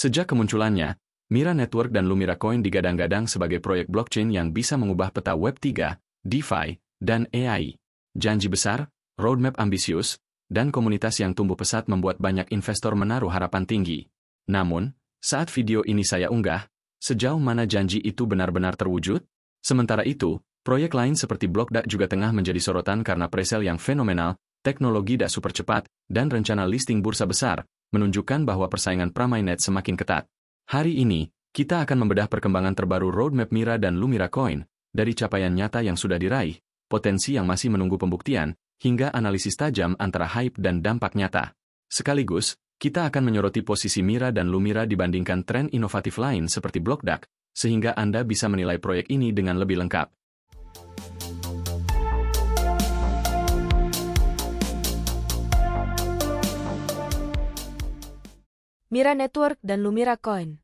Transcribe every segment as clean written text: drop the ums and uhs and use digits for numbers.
Sejak kemunculannya, Mira Network dan Lumira Coin digadang-gadang sebagai proyek blockchain yang bisa mengubah peta Web3, DeFi, dan AI. Janji besar, roadmap ambisius, dan komunitas yang tumbuh pesat membuat banyak investor menaruh harapan tinggi. Namun, saat video ini saya unggah, sejauh mana janji itu benar-benar terwujud? Sementara itu, proyek lain seperti Blockdash juga tengah menjadi sorotan karena presale yang fenomenal, teknologi das super cepat, dan rencana listing bursa besar, menunjukkan bahwa persaingan pra-mainnet semakin ketat. Hari ini, kita akan membedah perkembangan terbaru roadmap Mira dan Lumira Coin, dari capaian nyata yang sudah diraih, potensi yang masih menunggu pembuktian, hingga analisis tajam antara hype dan dampak nyata. Sekaligus, kita akan menyoroti posisi Mira dan Lumira dibandingkan tren inovatif lain seperti Blockdash, sehingga Anda bisa menilai proyek ini dengan lebih lengkap. Mira Network dan Lumira Coin.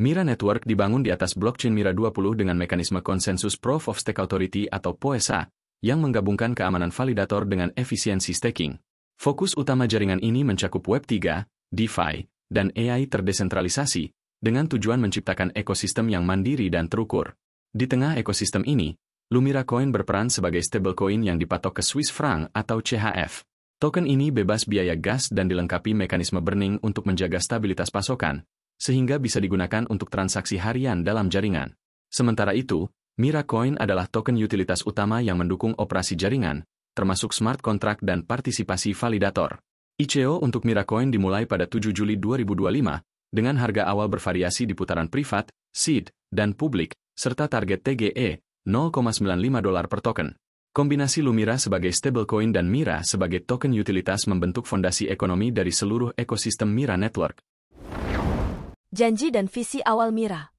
Mira Network dibangun di atas blockchain Mira 20 dengan mekanisme konsensus Proof of Stake Authority atau POSA, yang menggabungkan keamanan validator dengan efisiensi staking. Fokus utama jaringan ini mencakup Web3, DeFi, dan AI terdesentralisasi, dengan tujuan menciptakan ekosistem yang mandiri dan terukur. Di tengah ekosistem ini, Lumira Coin berperan sebagai stablecoin yang dipatok ke Swiss franc atau CHF. Token ini bebas biaya gas dan dilengkapi mekanisme burning untuk menjaga stabilitas pasokan, sehingga bisa digunakan untuk transaksi harian dalam jaringan. Sementara itu, Mira Coin adalah token utilitas utama yang mendukung operasi jaringan, termasuk smart contract dan partisipasi validator. ICO untuk Mira Coin dimulai pada 7 Juli 2025, dengan harga awal bervariasi di putaran privat, seed, dan publik, serta target TGE, $0,95 per token. Kombinasi Lumira sebagai stablecoin dan Mira sebagai token utilitas membentuk fondasi ekonomi dari seluruh ekosistem Mira Network. Janji dan visi awal Mira.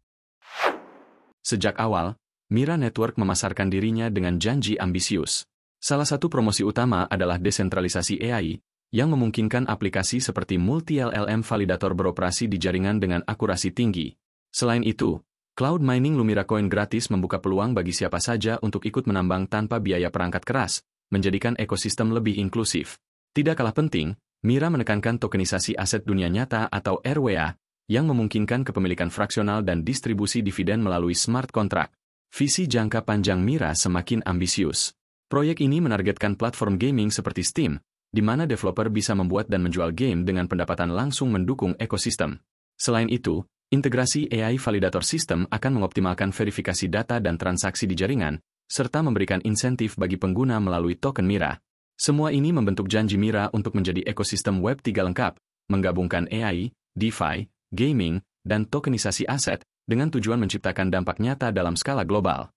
Sejak awal, Mira Network memasarkan dirinya dengan janji ambisius. Salah satu promosi utama adalah desentralisasi AI, yang memungkinkan aplikasi seperti multi-LLM validator beroperasi di jaringan dengan akurasi tinggi. Selain itu, cloud mining Lumira Coin gratis membuka peluang bagi siapa saja untuk ikut menambang tanpa biaya perangkat keras, menjadikan ekosistem lebih inklusif. Tidak kalah penting, Mira menekankan tokenisasi aset dunia nyata atau RWA, yang memungkinkan kepemilikan fraksional dan distribusi dividen melalui smart contract. Visi jangka panjang Mira semakin ambisius. Proyek ini menargetkan platform gaming seperti Steam, di mana developer bisa membuat dan menjual game dengan pendapatan langsung mendukung ekosistem. Selain itu, integrasi AI validator system akan mengoptimalkan verifikasi data dan transaksi di jaringan, serta memberikan insentif bagi pengguna melalui token Mira. Semua ini membentuk janji Mira untuk menjadi ekosistem Web3 lengkap, menggabungkan AI, DeFi, gaming, dan tokenisasi aset, dengan tujuan menciptakan dampak nyata dalam skala global.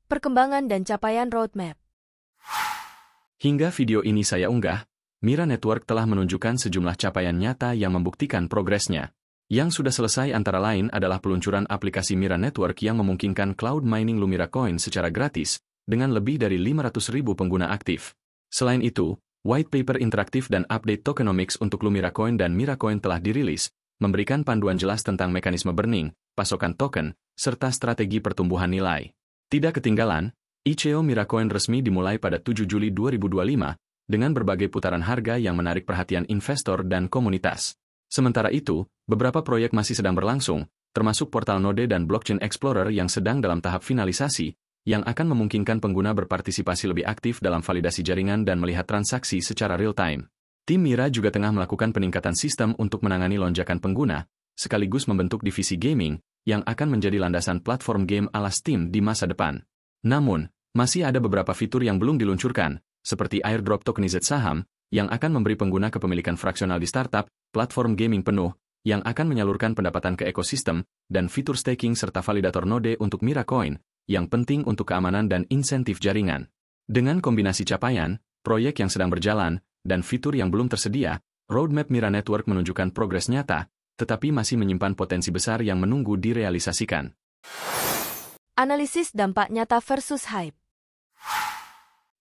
Perkembangan dan capaian roadmap. Hingga video ini saya unggah, Mira Network telah menunjukkan sejumlah capaian nyata yang membuktikan progresnya. Yang sudah selesai antara lain adalah peluncuran aplikasi Mira Network yang memungkinkan cloud mining Lumira Coin secara gratis, dengan lebih dari 500.000 pengguna aktif. Selain itu, white paper interaktif dan update tokenomics untuk Lumira Coin dan Mira Coin telah dirilis, memberikan panduan jelas tentang mekanisme burning, pasokan token, serta strategi pertumbuhan nilai. Tidak ketinggalan, ICO Mira Coin resmi dimulai pada 7 Juli 2025, dengan berbagai putaran harga yang menarik perhatian investor dan komunitas. Sementara itu, beberapa proyek masih sedang berlangsung, termasuk portal Node dan Blockchain Explorer yang sedang dalam tahap finalisasi, yang akan memungkinkan pengguna berpartisipasi lebih aktif dalam validasi jaringan dan melihat transaksi secara real-time. Tim Mira juga tengah melakukan peningkatan sistem untuk menangani lonjakan pengguna, sekaligus membentuk divisi gaming, yang akan menjadi landasan platform game ala Steam di masa depan. Namun, masih ada beberapa fitur yang belum diluncurkan, seperti airdrop tokenized saham, yang akan memberi pengguna kepemilikan fraksional di startup, platform gaming penuh, yang akan menyalurkan pendapatan ke ekosistem, dan fitur staking serta validator node untuk Mira Coin, yang penting untuk keamanan dan insentif jaringan. Dengan kombinasi capaian, proyek yang sedang berjalan, dan fitur yang belum tersedia, roadmap Mira Network menunjukkan progres nyata, tetapi masih menyimpan potensi besar yang menunggu direalisasikan. Analisis dampak nyata versus hype.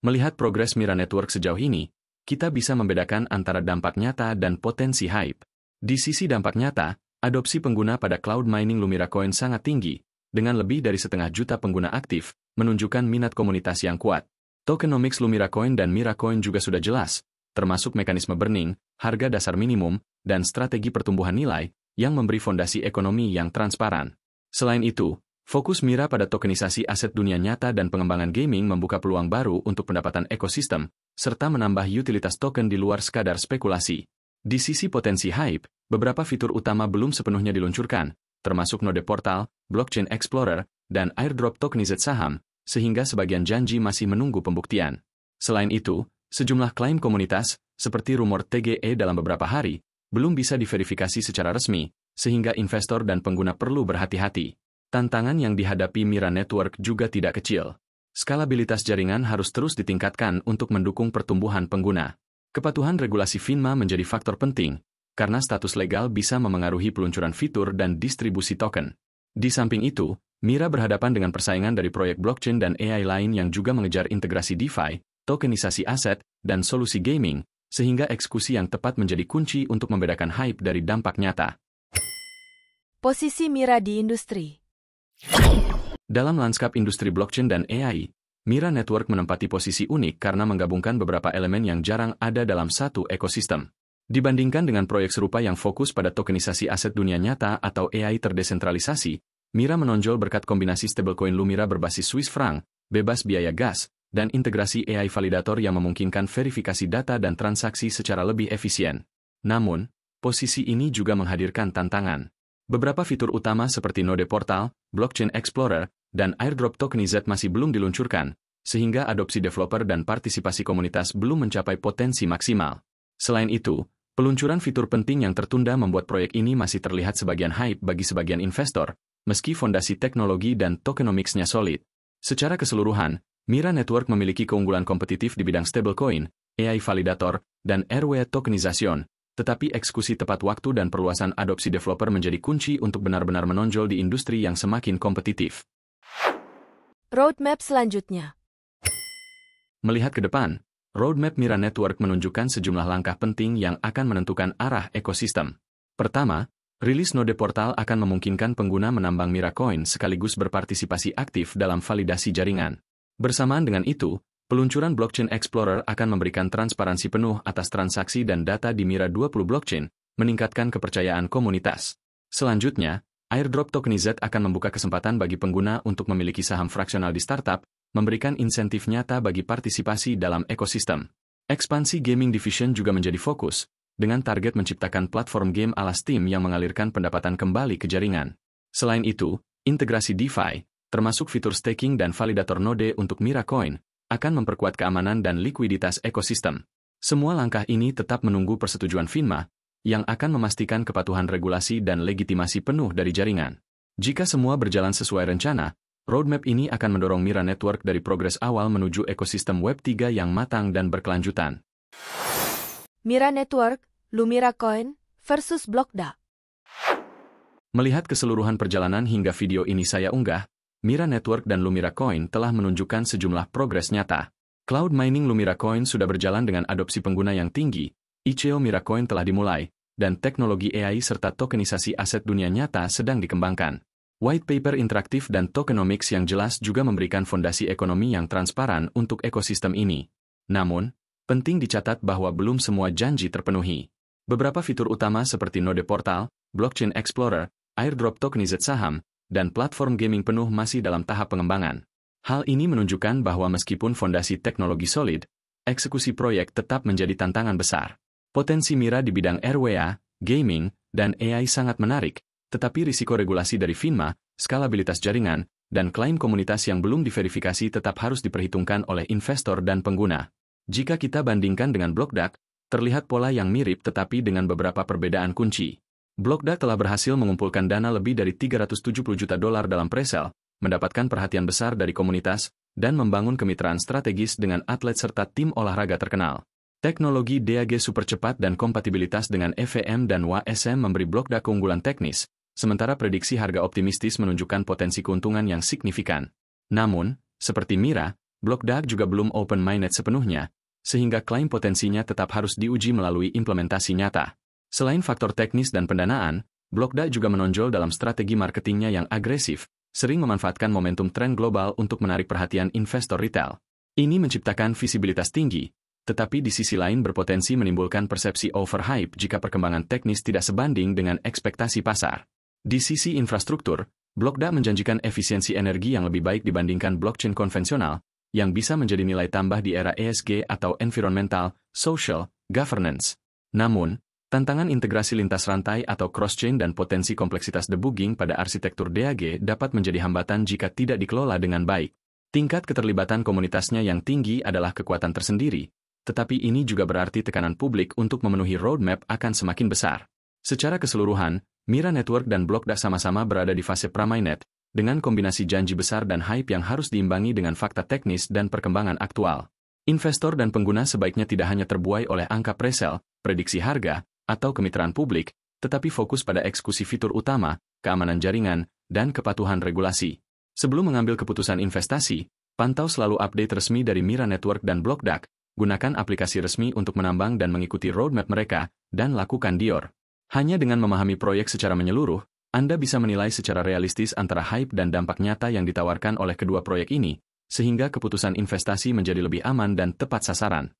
Melihat progres Mira Network sejauh ini, kita bisa membedakan antara dampak nyata dan potensi hype. Di sisi dampak nyata, adopsi pengguna pada cloud mining Lumira Coin sangat tinggi, dengan lebih dari 1,5 juta pengguna aktif, menunjukkan minat komunitas yang kuat. Tokenomics Lumira Coin dan Mira Coin juga sudah jelas, termasuk mekanisme burning, harga dasar minimum, dan strategi pertumbuhan nilai, yang memberi fondasi ekonomi yang transparan. Selain itu, fokus Mira pada tokenisasi aset dunia nyata dan pengembangan gaming membuka peluang baru untuk pendapatan ekosistem, serta menambah utilitas token di luar sekadar spekulasi. Di sisi potensi hype, beberapa fitur utama belum sepenuhnya diluncurkan, termasuk Node Portal, Blockchain Explorer, dan airdrop tokenized saham, sehingga sebagian janji masih menunggu pembuktian. Selain itu, sejumlah klaim komunitas, seperti rumor TGE dalam beberapa hari, belum bisa diverifikasi secara resmi, sehingga investor dan pengguna perlu berhati-hati. Tantangan yang dihadapi Mira Network juga tidak kecil. Skalabilitas jaringan harus terus ditingkatkan untuk mendukung pertumbuhan pengguna. Kepatuhan regulasi FINMA menjadi faktor penting, karena status legal bisa memengaruhi peluncuran fitur dan distribusi token. Di samping itu, Mira berhadapan dengan persaingan dari proyek blockchain dan AI lain yang juga mengejar integrasi DeFi, tokenisasi aset, dan solusi gaming, sehingga eksekusi yang tepat menjadi kunci untuk membedakan hype dari dampak nyata. Posisi Mira di industri. Dalam lanskap industri blockchain dan AI, Mira Network menempati posisi unik karena menggabungkan beberapa elemen yang jarang ada dalam satu ekosistem. Dibandingkan dengan proyek serupa yang fokus pada tokenisasi aset dunia nyata atau AI terdesentralisasi, Mira menonjol berkat kombinasi stablecoin Lumira berbasis Swiss franc, bebas biaya gas, dan integrasi AI validator yang memungkinkan verifikasi data dan transaksi secara lebih efisien. Namun, posisi ini juga menghadirkan tantangan. Beberapa fitur utama seperti Node Portal, Blockchain Explorer, dan airdrop tokenized masih belum diluncurkan, sehingga adopsi developer dan partisipasi komunitas belum mencapai potensi maksimal. Selain itu, peluncuran fitur penting yang tertunda membuat proyek ini masih terlihat sebagian hype bagi sebagian investor, meski fondasi teknologi dan tokenomics-nya solid. Secara keseluruhan, Mira Network memiliki keunggulan kompetitif di bidang stablecoin, AI validator, dan RWA tokenization, tetapi eksekusi tepat waktu dan perluasan adopsi developer menjadi kunci untuk benar-benar menonjol di industri yang semakin kompetitif. Roadmap selanjutnya. Melihat ke depan, roadmap Mira Network menunjukkan sejumlah langkah penting yang akan menentukan arah ekosistem. Pertama, rilis Node Portal akan memungkinkan pengguna menambang Mira Coin sekaligus berpartisipasi aktif dalam validasi jaringan. Bersamaan dengan itu, peluncuran Blockchain Explorer akan memberikan transparansi penuh atas transaksi dan data di Mira 20 blockchain, meningkatkan kepercayaan komunitas. Selanjutnya, airdrop tokenized akan membuka kesempatan bagi pengguna untuk memiliki saham fraksional di startup, memberikan insentif nyata bagi partisipasi dalam ekosistem. Ekspansi gaming division juga menjadi fokus, dengan target menciptakan platform game ala Steam yang mengalirkan pendapatan kembali ke jaringan. Selain itu, integrasi DeFi, termasuk fitur staking dan validator node untuk Mira Coin, akan memperkuat keamanan dan likuiditas ekosistem. Semua langkah ini tetap menunggu persetujuan FINMA, yang akan memastikan kepatuhan regulasi dan legitimasi penuh dari jaringan. Jika semua berjalan sesuai rencana, roadmap ini akan mendorong Mira Network dari progres awal menuju ekosistem Web3 yang matang dan berkelanjutan. Mira Network, Lumira Coin, versus Blockda. Melihat keseluruhan perjalanan hingga video ini saya unggah, Mira Network dan Lumira Coin telah menunjukkan sejumlah progres nyata. Cloud mining Lumira Coin sudah berjalan dengan adopsi pengguna yang tinggi, ICO Mira Coin telah dimulai, dan teknologi AI serta tokenisasi aset dunia nyata sedang dikembangkan. White paper interaktif dan tokenomics yang jelas juga memberikan fondasi ekonomi yang transparan untuk ekosistem ini. Namun, penting dicatat bahwa belum semua janji terpenuhi. Beberapa fitur utama seperti Node Portal, Blockchain Explorer, airdrop tokenized saham, dan platform gaming penuh masih dalam tahap pengembangan. Hal ini menunjukkan bahwa meskipun fondasi teknologi solid, eksekusi proyek tetap menjadi tantangan besar. Potensi Mira di bidang RWA, gaming, dan AI sangat menarik, tetapi risiko regulasi dari FINMA, skalabilitas jaringan, dan klaim komunitas yang belum diverifikasi tetap harus diperhitungkan oleh investor dan pengguna. Jika kita bandingkan dengan Blockda, terlihat pola yang mirip tetapi dengan beberapa perbedaan kunci. Blockda telah berhasil mengumpulkan dana lebih dari $370 juta dalam presale, mendapatkan perhatian besar dari komunitas, dan membangun kemitraan strategis dengan atlet serta tim olahraga terkenal. Teknologi DAG super cepat dan kompatibilitas dengan EVM dan WASM memberi Blockda keunggulan teknis, sementara prediksi harga optimistis menunjukkan potensi keuntungan yang signifikan. Namun, seperti Mira, Blockda juga belum open-minded sepenuhnya, sehingga klaim potensinya tetap harus diuji melalui implementasi nyata. Selain faktor teknis dan pendanaan, Blockda juga menonjol dalam strategi marketingnya yang agresif, sering memanfaatkan momentum tren global untuk menarik perhatian investor retail. Ini menciptakan visibilitas tinggi, tetapi di sisi lain berpotensi menimbulkan persepsi overhype jika perkembangan teknis tidak sebanding dengan ekspektasi pasar. Di sisi infrastruktur, BlockDAC menjanjikan efisiensi energi yang lebih baik dibandingkan blockchain konvensional, yang bisa menjadi nilai tambah di era ESG atau Environmental, Social, Governance. Namun, tantangan integrasi lintas rantai atau cross-chain dan potensi kompleksitas debugging pada arsitektur DAG dapat menjadi hambatan jika tidak dikelola dengan baik. Tingkat keterlibatan komunitasnya yang tinggi adalah kekuatan tersendiri, tetapi ini juga berarti tekanan publik untuk memenuhi roadmap akan semakin besar. Secara keseluruhan, Mira Network dan BlockDAC sama-sama berada di fase pramainet, dengan kombinasi janji besar dan hype yang harus diimbangi dengan fakta teknis dan perkembangan aktual. Investor dan pengguna sebaiknya tidak hanya terbuai oleh angka presale, prediksi harga, atau kemitraan publik, tetapi fokus pada eksekusi fitur utama, keamanan jaringan, dan kepatuhan regulasi. Sebelum mengambil keputusan investasi, pantau selalu update resmi dari Mira Network dan BlockDAC, gunakan aplikasi resmi untuk menambang dan mengikuti roadmap mereka, dan lakukan DIOR. Hanya dengan memahami proyek secara menyeluruh, Anda bisa menilai secara realistis antara hype dan dampak nyata yang ditawarkan oleh kedua proyek ini, sehingga keputusan investasi menjadi lebih aman dan tepat sasaran.